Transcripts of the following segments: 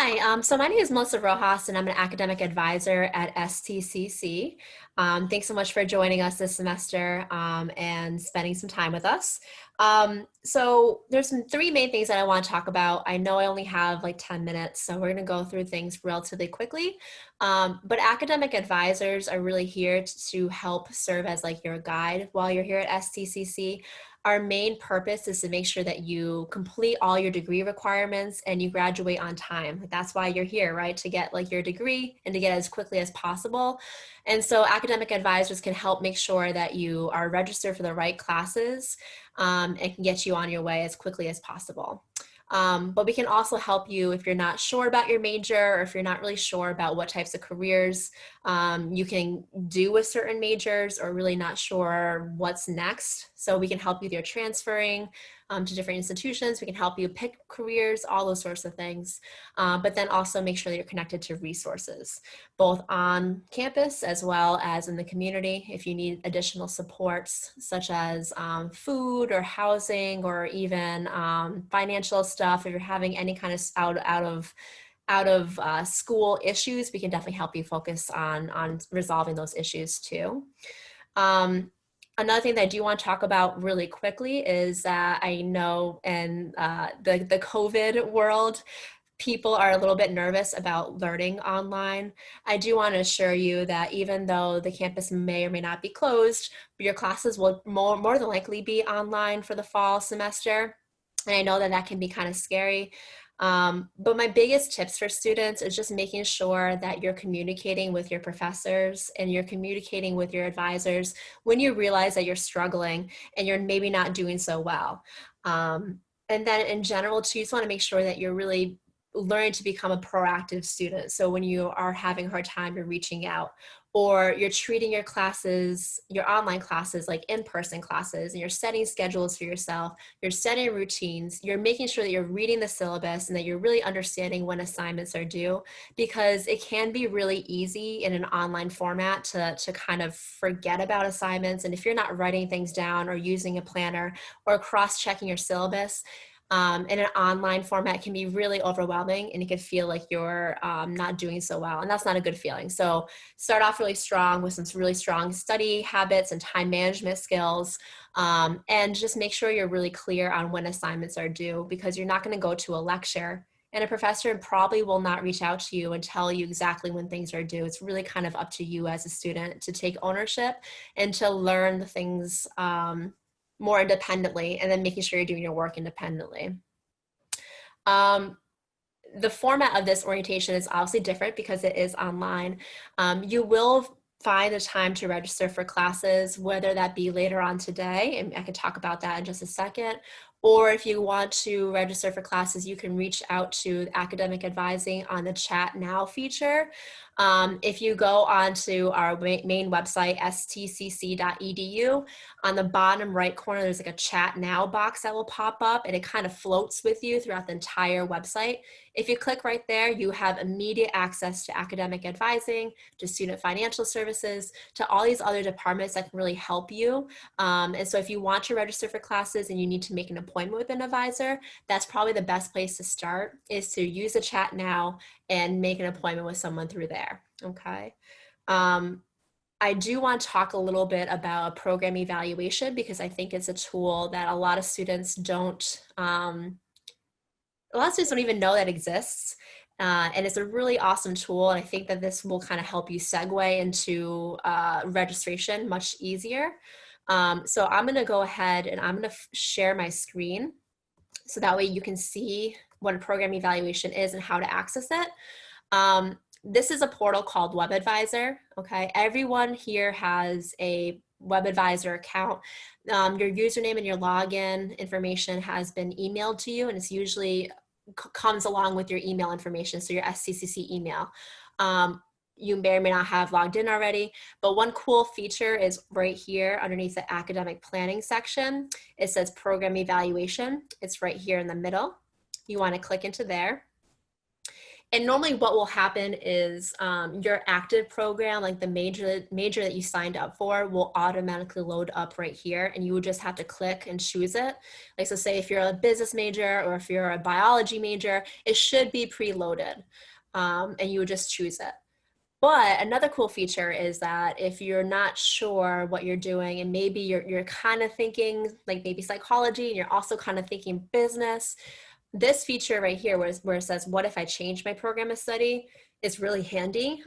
Hi, so my name is Melissa Rojas, and I'm an academic advisor at STCC. Thanks so much for joining us this semester and spending some time with us. So there's three main things that I want to talk about. I know I only have like 10 minutes, so we're going to go through things relatively quickly. But academic advisors are really here to help serve as like your guide while you're here at STCC. Our main purpose is to make sure that you complete all your degree requirements and you graduate on time. That's why you're here, right? To get like your degree and to get as quickly as possible. And so academic advisors can help make sure that you are registered for the right classes and can get you on your way as quickly as possible. But we can also help you if you're not sure about your major or if you're not really sure about what types of careers you can do with certain majors or really not sure what's next. So we can help you with your transferring to different institutions. We can help you pick careers, all those sorts of things. But then also make sure that you're connected to resources, both on campus as well as in the community. If you need additional supports, such as food or housing or even financial stuff, if you're having any kind of out of school issues, we can definitely help you focus on resolving those issues too. Another thing that I do want to talk about really quickly is that I know in the COVID world, people are a little bit nervous about learning online. I do want to assure you that even though the campus may or may not be closed, your classes will more than likely be online for the fall semester. And I know that that can be kind of scary. But my biggest tips for students is just making sure that you're communicating with your professors and you're communicating with your advisors when you realize that you're struggling and you're maybe not doing so well. And then in general, too, you just want to make sure that you're really learning to become a proactive student. So when you are having a hard time, you're reaching out, or you're treating your classes, your online classes, like in-person classes, and you're setting schedules for yourself, you're setting routines, you're making sure that you're reading the syllabus and that you're really understanding when assignments are due, because it can be really easy in an online format to kind of forget about assignments. And if you're not writing things down or using a planner or cross-checking your syllabus, in an online format can be really overwhelming, and it can feel like you're not doing so well, and that's not a good feeling. So start off really strong with some really strong study habits and time management skills, and just make sure you're really clear on when assignments are due, because you're not going to go to a lecture and a professor probably will not reach out to you and tell you exactly when things are due. It's really kind of up to you as a student to take ownership and to learn the things more independently, and then making sure you're doing your work independently. The format of this orientation is obviously different because it is online. You will find the time to register for classes, whether that be later on today, and I can talk about that in just a second, or if you want to register for classes, you can reach out to academic advising on the Chat Now feature. If you go onto our main website, stcc.edu, on the bottom right corner, there's like a Chat Now box that will pop up, and it kind of floats with you throughout the entire website. If you click right there, you have immediate access to academic advising, to student financial services, to all these other departments that can really help you. And so if you want to register for classes and you need to make an appointment with an advisor, that's probably the best place to start, is to use the Chat Now and make an appointment with someone through there, okay? I do want to talk a little bit about program evaluation, because I think it's a tool that a lot of students don't even know that exists. And it's a really awesome tool. And I think that this will kind of help you segue into registration much easier. So I'm going to go ahead and I'm going to share my screen, so that way you can see what a program evaluation is and how to access it. This is a portal called WebAdvisor, okay? Everyone here has a WebAdvisor account. Your username and your login information has been emailed to you, and it's usually comes along with your email information, so your STCC email. You may or may not have logged in already, but one cool feature is right here underneath the academic planning section. It says program evaluation. It's right here in the middle. You want to click into there. And normally what will happen is your active program, like the major that you signed up for, will automatically load up right here, and you would just have to click and choose it. Like, so say if you're a business major or if you're a biology major, it should be preloaded, and you would just choose it. But another cool feature is that if you're not sure what you're doing, and maybe you're kind of thinking like maybe psychology, and you're also kind of thinking business, this feature right here where it says, what if I change my program of study, is really handy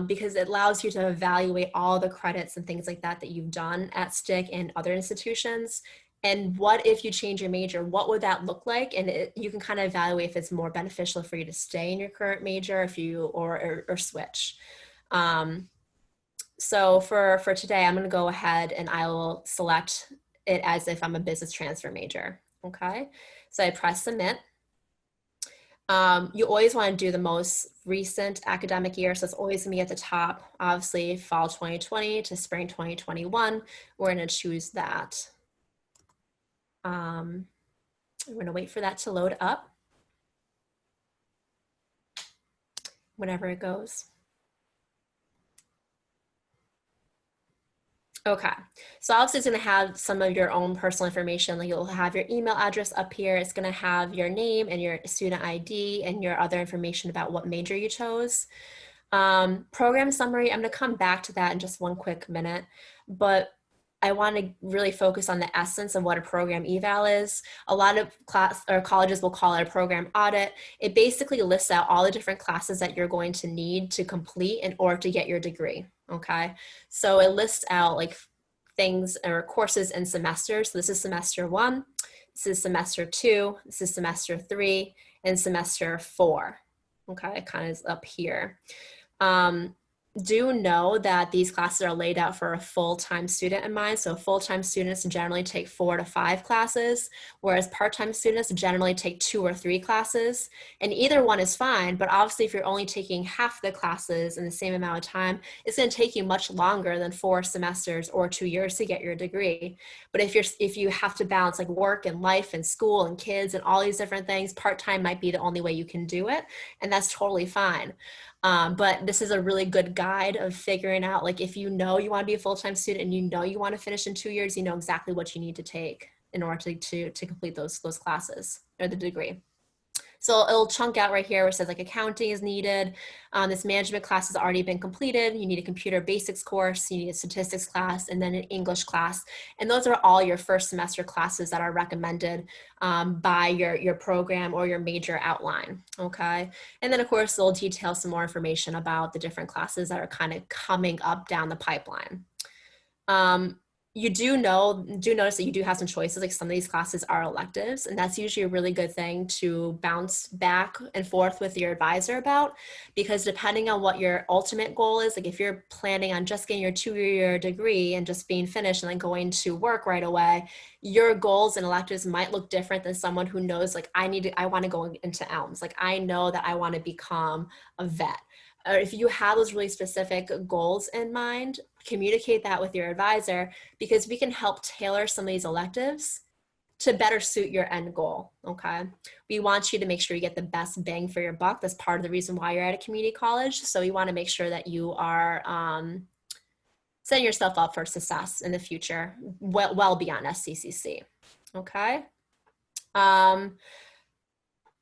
because it allows you to evaluate all the credits and things like that that you've done at STIC and other institutions. And what if you change your major? What would that look like? And you can kind of evaluate if it's more beneficial for you to stay in your current major if you or switch. So for today, I'm going to go ahead and I will select it as if I'm a business transfer major. Okay, so I press submit. You always want to do the most recent academic year, so it's always going to be at the top. Obviously, fall 2020 to spring 2021, we're going to choose that. I'm going to wait for that to load up whenever it goes. Okay, so obviously it's going to have some of your own personal information. Like you'll have your email address up here. It's going to have your name and your student ID and your other information about what major you chose. Program summary, I'm going to come back to that in just one quick minute, but I want to really focus on the essence of what a program eval is. A lot of colleges will call it a program audit. It basically lists out all the different classes that you're going to need to complete in order to get your degree. Okay, so it lists out like things or courses and semesters. So this is semester 1, this is semester 2, this is semester 3, and semester 4. Okay, it kind of is up here. Do know that these classes are laid out for a full-time student in mind. So full-time students generally take 4 to 5 classes, whereas part-time students generally take 2 or 3 classes. And either one is fine, but obviously if you're only taking half the classes in the same amount of time, it's going to take you much longer than 4 semesters or 2 years to get your degree. But if you have to balance like work and life and school and kids and all these different things, part-time might be the only way you can do it, and that's totally fine. But this is a really good guide of figuring out, like, if you know you want to be a full-time student and you know you want to finish in 2 years, you know exactly what you need to take in order to complete those classes or the degree. So it'll chunk out right here where it says like accounting is needed. This management class has already been completed. You need a computer basics course, you need a statistics class, and then an English class. And those are all your first semester classes that are recommended by your program or your major outline, okay? And then of course, they'll detail some more information about the different classes that are kind of coming up down the pipeline. You do notice that you do have some choices, like some of these classes are electives, and that's usually a really good thing to bounce back and forth with your advisor about, because depending on what your ultimate goal is, like if you're planning on just getting your 2-year degree and just being finished and then going to work right away, your goals and electives might look different than someone who knows like I want to go into ELMS, like I know that I want to become a vet. Or if you have those really specific goals in mind, communicate that with your advisor, because we can help tailor some of these electives to better suit your end goal, okay? We want you to make sure you get the best bang for your buck. That's part of the reason why you're at a community college. So we want to make sure that you are setting yourself up for success in the future, well beyond STCC, okay?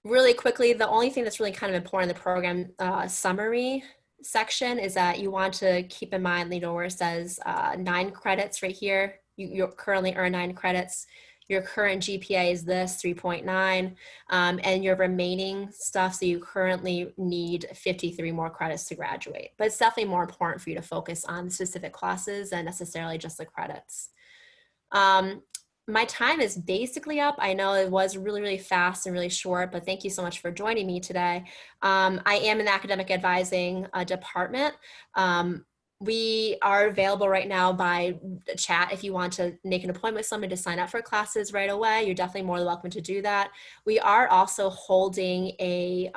Really quickly, the only thing that's really kind of important in the program summary section is that you want to keep in mind, you know, where it says 9 credits right here, you currently earn 9 credits. Your current GPA is this, 3.9, and your remaining stuff, so you currently need 53 more credits to graduate. But it's definitely more important for you to focus on specific classes than necessarily just the credits. My time is basically up. I know it was really, really fast and really short, but thank you so much for joining me today. I am in the academic advising department. We are available right now by chat. If you want to make an appointment with somebody to sign up for classes right away, you're definitely more than welcome to do that. We are also holding a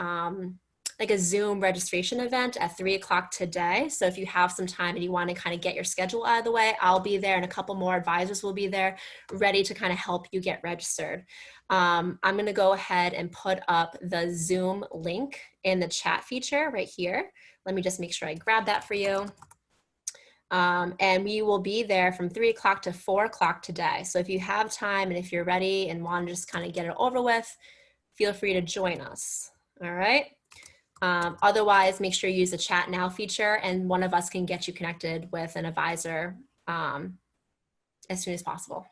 like a Zoom registration event at 3 o'clock today. So if you have some time and you want to kind of get your schedule out of the way, I'll be there and a couple more advisors will be there ready to kind of help you get registered. I'm going to go ahead and put up the Zoom link in the chat feature right here. Let me just make sure I grab that for you. And we will be there from 3 o'clock to 4 o'clock today. So if you have time and if you're ready and want to just kind of get it over with, feel free to join us. All right. Otherwise, make sure you use the chat now feature and one of us can get you connected with an advisor as soon as possible.